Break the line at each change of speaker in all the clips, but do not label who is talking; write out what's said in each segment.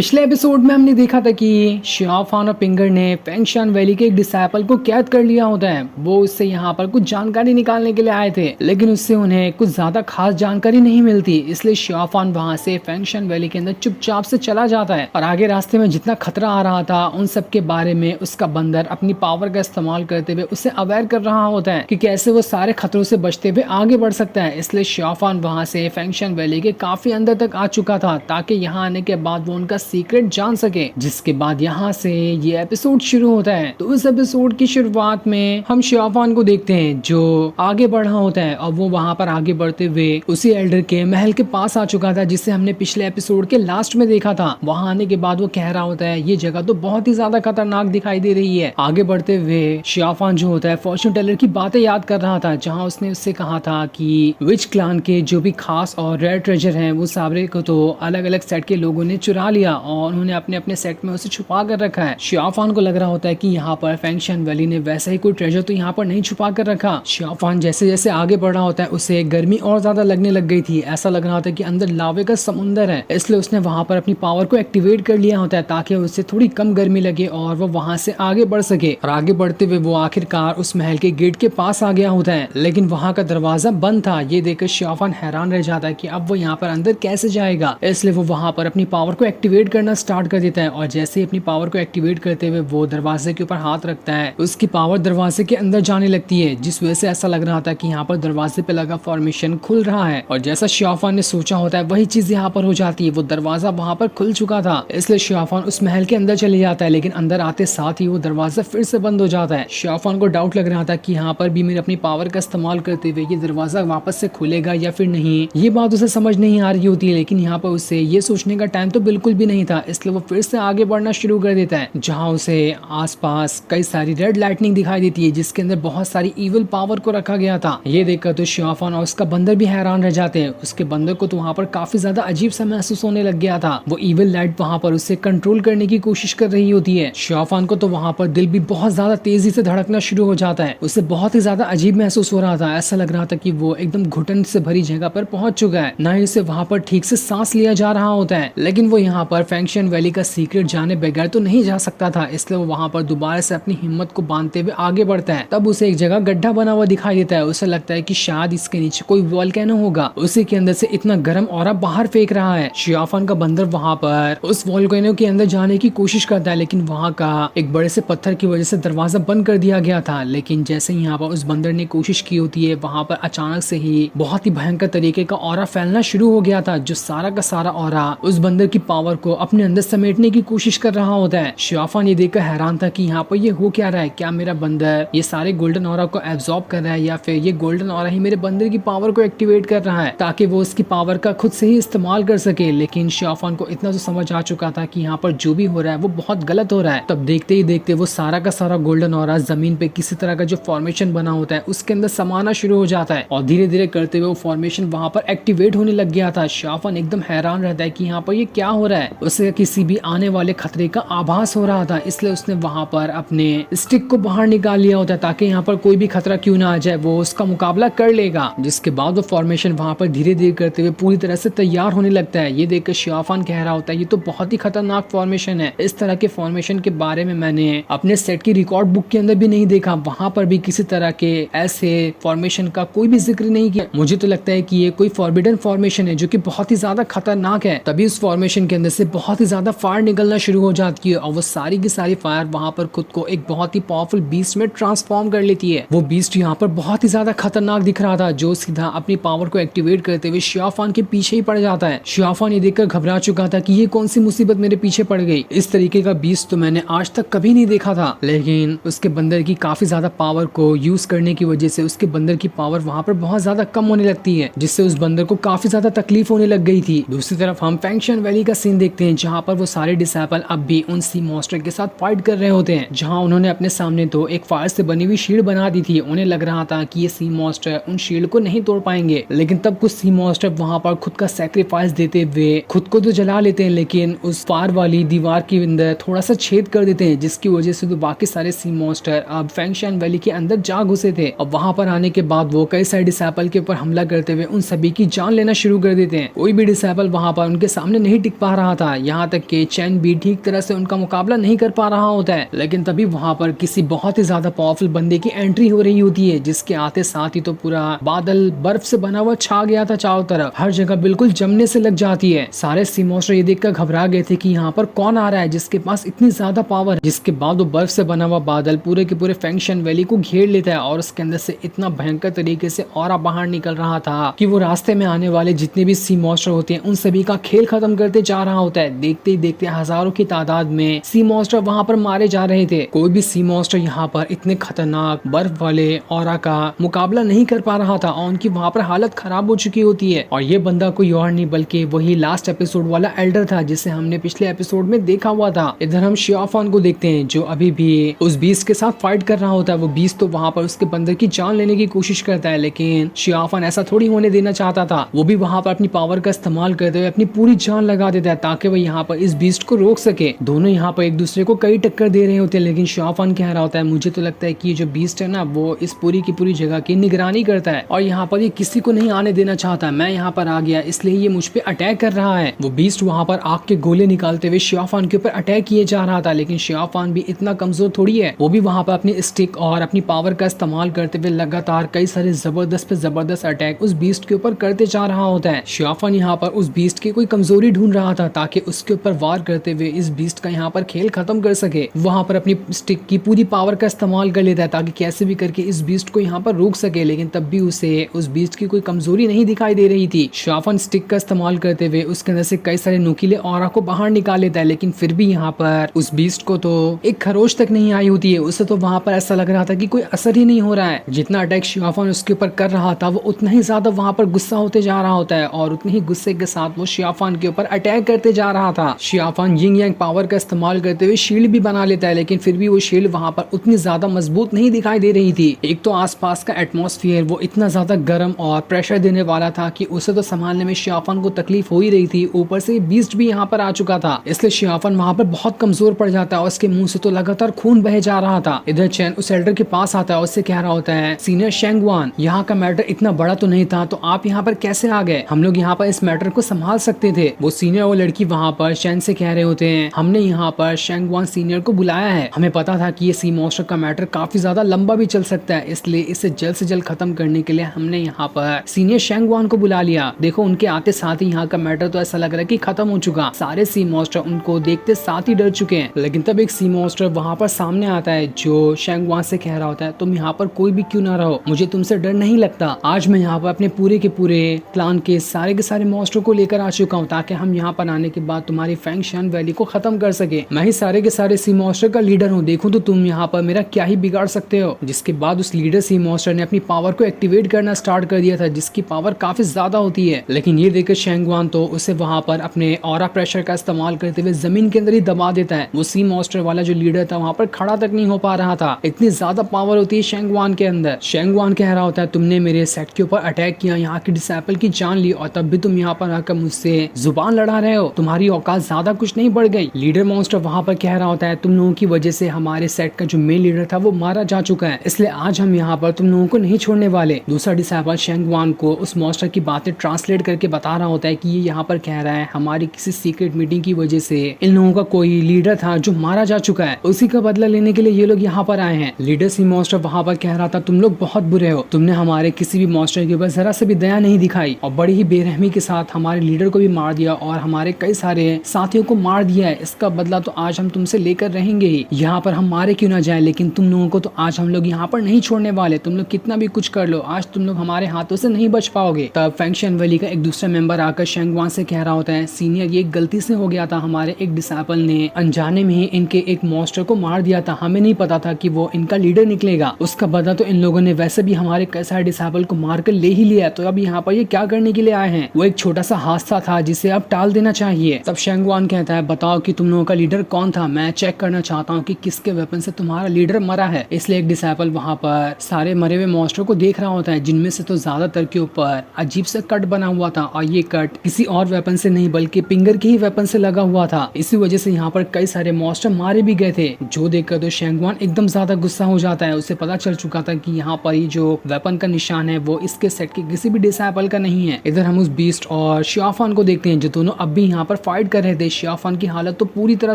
पिछले एपिसोड में हमने देखा था कि शियाओफान और पिंगर ने फेंगशान वैली के एक डिसाइपल को कैद कर लिया होता है। वो उससे यहाँ पर कुछ जानकारी निकालने के लिए आए थे, लेकिन उससे उन्हें कुछ ज्यादा खास जानकारी नहीं मिलती। इसलिए शियाओफान वहाँ से फेंगशान वैली के अंदर चुपचाप से चला जाता है और आगे रास्ते में जितना खतरा आ रहा था उन सब के बारे में उसका बंदर अपनी पावर का इस्तेमाल करते हुए उसे अवेयर कर रहा होता है कि कैसे वो सारे खतरों से बचते हुए आगे बढ़ सकता है। इसलिए शियाओफान वहाँ से फेंगशान वैली के काफी अंदर तक आ चुका था ताकि यहाँ आने के बाद वो उनका सीक्रेट जान सके। जिसके बाद यहाँ से ये एपिसोड शुरू होता है। तो इस एपिसोड की शुरुआत में हम शियाओफान को देखते हैं जो आगे बढ़ रहा होता है और वो वहाँ पर आगे बढ़ते हुए उसी एल्डर के महल के पास आ चुका था जिसे हमने पिछले एपिसोड के लास्ट में देखा था। वहाँ आने के बाद वो कह रहा होता है ये जगह तो बहुत ही ज्यादा खतरनाक दिखाई दे रही है। आगे बढ़ते हुए शियाओफान जो होता है फॉर्च्यून टेलर की बातें याद कर रहा था जहाँ उसने उससे कहा था कि विच क्लान के जो भी खास और रेयर ट्रेजर हैं वो सारे को तो अलग अलग सेट के लोगों ने चुरा लिया और उन्होंने अपने अपने सेट में उसे छुपा कर रखा है। शियाओफान को लग रहा होता है कि यहाँ पर फेंगशान वैली ने वैसा ही कोई ट्रेजर तो यहाँ पर नहीं छुपा कर रखा। शियाओफान जैसे जैसे आगे बढ़ रहा होता है उसे गर्मी और ज्यादा लगने लग गई थी। ऐसा लग रहा होता है कि अंदर लावे का समुंदर है, इसलिए उसने वहां पर अपनी पावर को एक्टिवेट कर लिया होता है ताकि उसे थोड़ी कम गर्मी लगे और वो वहां से आगे बढ़ सके। और आगे बढ़ते हुए वो आखिरकार उस महल के गेट के पास आ गया होता है, लेकिन वहां का दरवाजा बंद था। ये देखकर शियाओफान हैरान रह जाता है कि अब वो यहाँ पर अंदर कैसे जाएगा। इसलिए वो वहां पर अपनी पावर को एक्टिवेट करना स्टार्ट कर देता है और जैसे ही अपनी पावर को एक्टिवेट करते हुए वो दरवाजे के ऊपर हाथ रखता है उसकी पावर दरवाजे के अंदर जाने लगती है, जिस वजह से ऐसा लग रहा था कि यहाँ पर दरवाजे पे लगा फॉर्मेशन खुल रहा है। और जैसा शियाओफान ने सोचा होता है वही चीज यहाँ पर हो जाती है। वो दरवाजा वहां पर खुल चुका था, इसलिए शियाओफान उस महल के अंदर चले जाता है, लेकिन अंदर आते साथ ही वो दरवाजा फिर से बंद हो जाता है। शियाओफान को डाउट लग रहा था कि यहाँ पर भी मेरे अपनी पावर का इस्तेमाल करते हुए ये दरवाजा वापस से खुलेगा या फिर नहीं। ये बात उसे समझ नहीं आ रही होती है, लेकिन यहाँ पर उसे ये सोचने का टाइम तो बिल्कुल भी नहीं था। इसलिए वो फिर से आगे बढ़ना शुरू कर देता है जहाँ उसे आसपास कई सारी रेड लाइटनिंग दिखाई देती है जिसके अंदर बहुत सारी इविल पावर को रखा गया था। ये देखकर तो शियाओफान और उसका बंदर भी हैरान रह जाते हैं। उसके बंदर को तो वहाँ पर काफी ज्यादा अजीब सा महसूस होने लग गया था। वो इविल लाइट वहाँ पर उसे कंट्रोल करने की कोशिश कर रही होती है। शियाओफान को तो वहाँ पर दिल भी बहुत ज्यादा तेजी से धड़कना शुरू हो जाता है। उसे बहुत ही ज्यादा अजीब महसूस हो रहा था। ऐसा लग रहा था कि वो एकदम घुटन से भरी जगह पर पहुंच चुका है, ना ही उसे वहाँ पर ठीक से सांस लिया जा रहा होता है। लेकिन वो यहाँ पर फेंगशान वैली का सीक्रेट जाने बगैर तो नहीं जा सकता था, इसलिए वो वहाँ पर दोबारा से अपनी हिम्मत को बांधते हुए आगे बढ़ता है। तब उसे एक जगह गड्ढा बना हुआ दिखाई देता है। उसे लगता है कि शायद इसके नीचे कोई वोल्केनो होगा। उसी के अंदर से इतना गर्म ऑरा बाहर फेंक रहा है। शियाओफान का बंदर वहाँ पर उस वोल्केनो के अंदर जाने की कोशिश करता है, लेकिन वहाँ का एक बड़े से पत्थर की वजह से दरवाजा बंद कर दिया गया था। लेकिन जैसे ही यहाँ पर उस बंदर ने कोशिश की होती है वहाँ पर अचानक से ही बहुत ही भयंकर तरीके का ऑरा फैलना शुरू हो गया था, जो सारा का सारा ऑरा उस बंदर की पावर को अपने अंदर समेटने की कोशिश कर रहा होता है। शियाओफान ये देखकर हैरान था कि यहाँ पर ये हो क्या रहा है। क्या मेरा बंदर ये सारे गोल्डन ऑरा को एब्जॉर्ब कर रहा है या फिर ये गोल्डन ऑरा ही मेरे बंदर की पावर को एक्टिवेट कर रहा है ताकि वो उसकी पावर का खुद से ही इस्तेमाल कर सके। लेकिन शियाओफान को इतना तो समझ आ चुका था कि यहाँ पर जो भी हो रहा है वो बहुत गलत हो रहा है। तब देखते ही देखते वो सारा का सारा गोल्डन ऑरा जमीन पे किसी तरह का जो फॉर्मेशन बना होता है उसके अंदर समाना शुरू हो जाता है और धीरे धीरे करते हुए वो फॉर्मेशन वहाँ पर एक्टिवेट होने लग गया था। शियाओफान एकदम हैरान रहता है कि यहाँ पर ये क्या हो रहा है। उसे किसी भी आने वाले खतरे का आभास हो रहा था, इसलिए उसने वहाँ पर अपने स्टिक को बाहर निकाल लिया होता है ताकि यहाँ पर कोई भी खतरा क्यों ना आ जाए वो उसका मुकाबला कर लेगा। जिसके बाद वो फॉर्मेशन वहाँ पर धीरे धीरे करते हुए पूरी तरह से तैयार होने लगता है। ये देखकर शियाओफान कह रहा होता है ये तो बहुत ही खतरनाक फॉर्मेशन है। इस तरह के फॉर्मेशन के बारे में मैंने अपने सेट की रिकॉर्ड बुक के अंदर भी नहीं देखा। वहाँ पर भी किसी तरह के ऐसे फॉर्मेशन का कोई भी जिक्र नहीं किया। मुझे तो लगता है कि ये कोई फॉरबिडन फॉर्मेशन है जो कि बहुत ही ज्यादा खतरनाक है। तभी उस फॉर्मेशन के अंदर से बहुत ही ज्यादा फायर निकलना शुरू हो जाती है और वो सारी की सारी फायर वहाँ पर खुद को एक बहुत ही पावरफुल बीस्ट में ट्रांसफॉर्म कर लेती है। वो बीस्ट यहाँ पर बहुत ही ज्यादा खतरनाक दिख रहा था, जो सीधा अपनी पावर को एक्टिवेट करते हुए शियाओफान के पीछे ही पड़ जाता है। शियाओफान ये देखकर घबरा चुका था कि ये कौन सी मुसीबत मेरे पीछे पड़ गई। इस तरीके का बीस्ट तो मैंने आज तक कभी नहीं देखा था। लेकिन उसके बंदर की काफी ज्यादा पावर को यूज करने की वजह से उसके बंदर की पावर वहाँ पर बहुत ज्यादा कम होने लगती है, जिससे उस बंदर को काफी ज्यादा तकलीफ होने लग गई थी। दूसरी तरफ हम फेंगशान वैली का सीन देखते हैं जहाँ पर वो सारे डिसाइपल अब भी उन सी मॉन्स्टर के साथ फाइट कर रहे होते हैं, जहाँ उन्होंने अपने सामने तो एक फायर से बनी हुई शील्ड बना दी थी। उन्हें लग रहा था कि ये सी मॉन्स्टर उन शील्ड को नहीं तोड़ पाएंगे, लेकिन तब कुछ सी मॉन्स्टर वहाँ पर खुद का सैक्रिफाइस देते हुए खुद को तो जला लेते हैं, लेकिन उस फायर वाली दीवार के अंदर थोड़ा सा छेद कर देते हैं, जिसकी वजह से तो बाकी सारे सी मॉन्स्टर अब फेंगशान वैली के अंदर जा घुसे थे। अब वहाँ पर आने के बाद वो कई सारे डिसाइपल के ऊपर हमला करते हुए उन सभी की जान लेना शुरू कर देते हैं। कोई भी डिसाइपल वहाँ पर उनके सामने नहीं टिक पा रहा था, था, यहाँ तक कि चैन भी ठीक तरह से उनका मुकाबला नहीं कर पा रहा होता है। लेकिन तभी वहाँ पर किसी बहुत ही ज्यादा पावरफुल बंदे की एंट्री हो रही होती है, जिसके आते साथ ही तो पूरा बादल बर्फ से बना हुआ छा गया था चारों तरफ, हर जगह बिल्कुल जमने से लग जाती है। सारे सी मॉन्स्टर ये देखकर घबरा गए थे कि यहाँ पर कौन आ रहा है जिसके पास इतनी ज्यादा पावर है। जिसके बाद वो बर्फ से बना हुआ बादल पूरे के पूरे फैंक्शन वैली को घेर लेता है और उसके अंदर से इतना भयंकर तरीके से ऑरा बाहर निकल रहा था कि वो रास्ते में आने वाले जितने भी सी मॉन्स्टर होते हैं उन सभी का खेल खत्म करते जा रहा होता है। देखते ही देखते हजारों की तादाद में सी मॉन्स्टर वहाँ पर मारे जा रहे थे। कोई भी सी मॉन्स्टर यहाँ पर इतने खतरनाक बर्फ वाले ऑरा का मुकाबला नहीं कर पा रहा था और उनकी वहाँ पर हालत खराब हो चुकी होती है। और ये बंदा कोई और नहीं बल्कि वही लास्ट एपिसोड वाला एल्डर था जिसे हमने पिछले एपिसोड में देखा हुआ था। इधर हम शियाफान को देखते हैं जो अभी भी उस बीस्ट के साथ फाइट कर रहा होता है। वो बीस्ट तो वहाँ पर उसके बंदर की जान लेने की कोशिश करता है, लेकिन शियाफान ऐसा थोड़ी होने देना चाहता था। वो भी वहाँ पर अपनी पावर का इस्तेमाल करते हुए अपनी पूरी जान लगा देता है ताकि वो यहाँ पर इस बीस्ट को रोक सके। दोनों यहाँ पर एक दूसरे को कई टक्कर दे रहे होते हैं, लेकिन शियाफान कह रहा होता है मुझे तो लगता है कि ये जो बीस्ट है ना वो इस पूरी की पूरी जगह की निगरानी करता है और यहाँ पर ये किसी को नहीं आने देना चाहता। मैं यहाँ पर आ गया इसलिए ये मुझ पे अटैक कर रहा है। वो बीस्ट वहाँ पर आग के गोले निकालते हुए शियाफान के ऊपर अटैक किए जा रहा था, लेकिन शियाफान भी इतना कमजोर थोड़ी है। वो भी वहाँ पर अपनी स्टिक और अपनी पावर का इस्तेमाल करते हुए लगातार कई सारे जबरदस्त पे जबरदस्त अटैक उस बीस्ट के ऊपर करते जा रहा होता है। शियाफान यहाँ पर उस बीस्ट की कोई कमजोरी ढूंढ रहा था ताकि उसके ऊपर वार करते हुए इस बीस्ट का यहाँ पर खेल खत्म कर सके। वहाँ पर अपनी स्टिक की पूरी पावर का इस्तेमाल कर लेता है ताकि कैसे भी करके इस बीस्ट को यहाँ पर रोक सके, लेकिन तब भी उसे उस बीस्ट की कोई कमजोरी नहीं दिखाई दे रही थी। शियाफान स्टिक का इस्तेमाल करते हुए उसके अंदर से कई सारे नुकीले ऑरा को बाहर निकाल लेता है, लेकिन फिर भी यहाँ पर उस बीस्ट को तो एक खरोच तक नहीं आई होती है। उसे तो वहाँ पर ऐसा लग रहा था कि कोई असर ही नहीं हो रहा है। जितना अटैक शियाफान उसके ऊपर कर रहा था वो उतना ही ज्यादा वहाँ पर गुस्सा होते जा रहा होता है और उतने ही गुस्से के साथ वो शियाफान के ऊपर अटैक करते जा रहा था। शियाफान यिंग यांग पावर का इस्तेमाल करते हुए शील्ड भी बना लेता है, लेकिन फिर भी वो शील्ड वहाँ पर उतनी ज्यादा मजबूत नहीं दिखाई दे रही थी। एक तो आसपास का एटमॉस्फेयर वो इतना ज्यादा गर्म और प्रेशर देने वाला था कि उसे तो संभालने में शियाफान को तकलीफ हो ही रही थी, ऊपर से बीस्ट भी यहाँ पर आ चुका था। इसलिए शियाफान वहाँ पर बहुत कमजोर पड़ जाता है और उसके मुंह से तो लगातार खून बह जा रहा था। इधर चैन उस एल्डर के पास आता है और उससे कह रहा होता है सीनियर शेंगवान, यहाँ का मैटर इतना बड़ा तो नहीं था, तो आप यहाँ पर कैसे आ गए? हम लोग यहाँ पर इस मैटर को संभाल सकते थे। वो सीनियर और लड़की वहाँ पर चैन से कह रहे होते हैं हमने यहाँ पर शेंगवान सीनियर को बुलाया है, हमें पता था कि ये सी मॉन्स्टर का मैटर काफी ज्यादा लंबा भी चल सकता है, इसलिए इसे जल्द से जल्द खत्म करने के लिए हमने यहाँ पर सीनियर शेंगवान को बुला लिया। देखो उनके आते साथ ही यहाँ का मैटर तो ऐसा लग रहा है कि खत्म हो चुका। सारे सी मॉन्स्टर उनको देखते साथ ही डर चुके हैं, लेकिन तब एक सी मॉन्स्टर वहाँ पर सामने आता है जो शेंगवान से कह रहा होता है तुम यहाँ पर कोई भी क्यों ना रहो, मुझे तुमसे डर नहीं लगता। आज मैं यहाँ पर अपने पूरे के पूरे क्लान के सारे मॉन्स्टर को लेकर आ चुका हूँ ताकि हम यहाँ पर आने के बाद तुम्हारी फैंक्शन वैली को खत्म कर सके। मैं ही सारे के सारे सी मॉन्स्टर का लीडर हूँ, देखो तो तुम यहाँ पर मेरा क्या ही बिगाड़ सकते हो। जिसके बाद उस लीडर सी मॉन्स्टर ने अपनी पावर को एक्टिवेट करना स्टार्ट कर दिया था, जिसकी पावर काफी ज्यादा होती है। लेकिन ये देखकर शेंगवान तो उसे वहाँ पर अपने ऑरा प्रेशर का इस्तेमाल करते हुए जमीन के अंदर ही दबा देता है। वो सी मॉन्स्टर वाला जो लीडर था वहाँ पर खड़ा तक नहीं हो पा रहा था, इतनी ज्यादा पावर होती है शेंगवान के अंदर। शेंगवान कह रहा होता है तुमने मेरे सेट के ऊपर अटैक किया, यहाँ की डिसेबल की जान ली और तब भी तुम यहाँ पर आकर मुझसे जुबान लड़ा रहे हो, तुम्हारी औकात ज्यादा कुछ नहीं बढ़ गई। लीडर मॉन्स्टर वहाँ पर कह रहा होता है तुम लोगों की वजह से हमारे सेट का जो मेन लीडर था वो मारा जा चुका है, इसलिए आज हम यहाँ पर तुम लोगों को नहीं छोड़ने वाले। दूसरा डिसेबल शेंगवान को उस मॉन्स्टर की बातें ट्रांसलेट करके बता रहा होता है कि ये यहाँ पर कह रहा है हमारी किसी सीक्रेट मीटिंग की वजह से इन लोगों का कोई लीडर था जो मारा जा चुका है, उसी का बदला लेने के लिए ये लोग यहाँ पर आए हैं। लीडर सी मॉन्स्टर वहाँ पर कह रहा था तुम लोग बहुत बुरे हो, तुमने हमारे किसी भी मॉन्स्टर के ऊपर जरा से भी दया नहीं दिखाई और बड़ी ही बेरहमी के साथ हमारे लीडर को भी मार दिया और हमारे कई सारे साथियों को मार दिया है। इसका बदला तो आज हम तुमसे लेकर रहेंगे ही, यहाँ पर हम मारे क्यों ना जाए, लेकिन तुम लोगों को तो आज हम लोग यहाँ पर नहीं छोड़ने वाले। तुम लोग कितना भी कुछ कर लो, आज तुम लोग हमारे हाथों से नहीं बच पाओगे। तब फैंक्शन वैली का एक दूसरा मेंबर आकर शेंगवान से कह रहा होता है सीनियर ये गलती से हो गया था, हमारे एक डिसेबल ने अनजाने में ही इनके एक मॉन्स्टर को मार दिया था, हमें नहीं पता था कि वो इनका लीडर निकलेगा। उसका बदला तो इन लोगों ने वैसे भी हमारे कई सारे डिसेबल को मार कर ले ही लिया, तो अब यहाँ पर ये क्या करने के लिए आए हैं? वो एक छोटा सा हादसा था जिसे अब टाल देना चाहिए। तब शेंगवान कहता है बताओ कि तुम लोगों का लीडर कौन था, मैं चेक करना चाहता हूँ कि किसके वेपन से तुम्हारा लीडर मरा है। इसलिए एक डिसेबल वहाँ पर सारे मरे हुए मॉन्स्टर को देख रहा होता है, जिनमें से तो ज्यादातर के ऊपर अजीब सा कट बना हुआ था और ये कट किसी और वेपन से नहीं बल्कि पिंगर के ही वेपन से लगा हुआ था। इसी वजह से यहाँ पर कई सारे मॉन्स्टर मारे भी गए थे, जो देखकर तो शेंगवान एकदम ज्यादा गुस्सा हो जाता है। उसे पता चल चुका था कि यहाँ पर ये जो वेपन का निशान है वो इसके सेट के किसी भी डिसेबल का नहीं है। इधर हम उस बीस्ट और शियाफान को देखते हैं जो दोनों अब भी यहाँ पर फाइट कर रहे थे, शियाफान की हालत तो पूरी तरह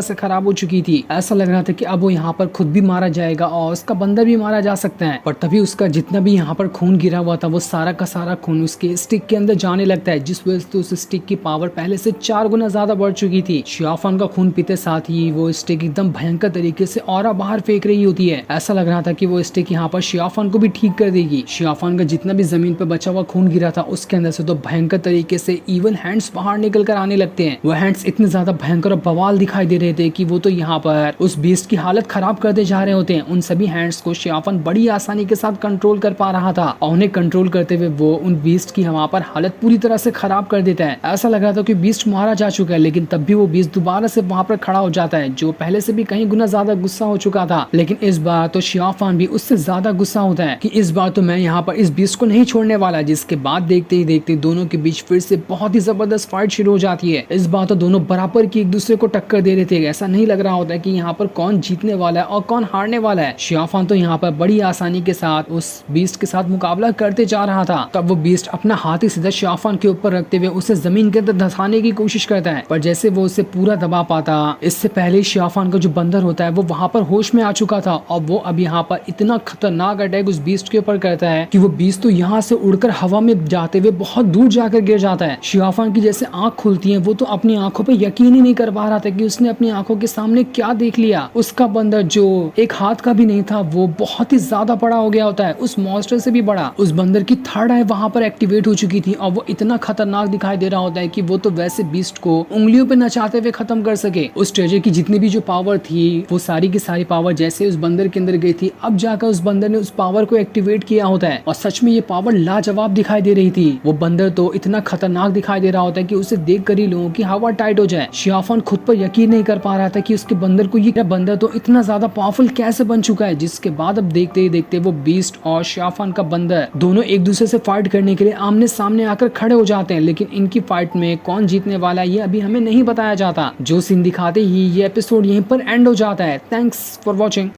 से खराब हो चुकी थी। ऐसा लग रहा था कि अब वो यहाँ पर खुद भी मारा जाएगा और उसका बंदा भी मारा जा सकता है। पर तभी उसका जितना भी यहाँ पर खून गिरा हुआ था वो सारा का सारा खून उसके स्टिक के अंदर जाने लगता है, जिस वजह से उस स्टिक की पावर पहले से 4 गुना ज्यादा बढ़ चुकी थी। शियाफान का खून पीते साथ ही वो स्टिक एकदम भयंकर तरीके से ऑरा बाहर फेंक रही होती है। ऐसा लग रहा था कि वो स्टिक यहाँ पर शियाफान को भी ठीक कर देगी। शियाफान का जितना भी जमीन पर बचा हुआ खून गिरा था उसके अंदर से तो भयंकर तरीके से इवन हैंड्स बाहर निकल कर आने लगते हैं। वो हैंड्स इतने ज्यादा भयंकर और बवाल दिखाई दे रहे थे कि वो तो यहाँ पर उस बीस्ट की हालत खराब करते जा रहे होते हैं। उन सभी हैंड्स को शियाफान बड़ी आसानी के साथ कंट्रोल कर पा रहा था और उन्हें कंट्रोल करते हुए वो उन बीस्ट की वहाँ पर हालत पूरी तरह से खराब कर देता है। ऐसा लग रहा था कि बीस्ट मारा जा चुका है, लेकिन तब भी वो बीस्ट दोबारा से वहाँ पर खड़ा हो जाता है, जो पहले से भी कहीं गुना ज्यादा गुस्सा हो चुका था। लेकिन इस बार तो शियाफान भी उससे ज्यादा गुस्सा होता है कि इस बार तो मैं यहाँ पर इस बीस्ट को नहीं छोड़ने वाला। जिसके बाद देखते ही देखते दोनों के बीच फिर से बहुत ही जबरदस्त फाइट शुरू हो जाती है। इस बार तो दोनों बराबर की एक दूसरे को टक्कर दे रहे थे। ऐसा नहीं लग रहा होता है कि यहाँ पर कौन जीतने वाला है और कौन हारने वाला है। शियाफान तो यहाँ पर बड़ी आसानी के साथ उस बीस्ट के साथ मुकाबला करते जा रहा था। तब वो बीस्ट अपना हाथ ही सीधा शियाफान के ऊपर रखते हुए उसे जमीन के अंदर धंसाने की कोशिश करता है, पर जैसे वो उसे पूरा दबा पाता, इससे पहले शियाफान का जो बंदर होता है वो वहाँ पर होश में आ चुका था और वो अब यहाँ पर इतना खतरनाक अटैक उस बीस्ट के ऊपर करता है कि वो बीस्ट तो यहाँ से उड़कर हवा में जाते हुए बहुत दूर जाकर गिर जाता है। शियाफान की जैसे आंख खुलती है, वो तो अपनी आंखों पे यकीन ही नहीं कर पा रहा था कि उसने अपनी आंखों के सामने क्या देख लिया। उसका बंदर जो एक हाथ का भी नहीं था वो बहुत ही ज्यादा बड़ा हो गया होता है, उस मॉन्स्टर से भी बड़ा। उस बंदर की थर्ड आई वहां पर एक्टिवेट हो चुकी थी और वो इतना खतरनाक दिखाई दे रहा होता है कि वो तो वैसे बीस्ट को उंगलियों पे नचाते हुए खत्म कर सके। उस ट्रेजर की जितनी भी जो पावर थी वो सारी की सारी पावर जैसे उस बंदर के अंदर गई थी, अब जाकर उस बंदर ने उस पावर को एक्टिवेट किया होता है और सच में ये पावर लाजवाब दिखाई दे रही थी। वो बंदर तो इतना खतरनाक दिखाई दे रहा होता है कि उसे देख कर ही लोगों की हवा टाइट हो जाए। शियाफान खुद पर यकीन नहीं कर पा रहा था कि उसके बंदर को ये बंदर तो इतना ज्यादा पावरफुल कैसे बन चुका है। जिसके बाद अब देखते ही देखते वो बीस्ट और शियाफान का बंदर दोनों एक दूसरे से फाइट करने के लिए आमने सामने आकर खड़े हो जाते हैं। लेकिन इनकी फाइट में कौन जीतने वाला है ये अभी हमें नहीं बताया जाता। जो सीन दिखाते ही ये एपिसोड यहीं पर एंड हो जाता है। Thanks for watching.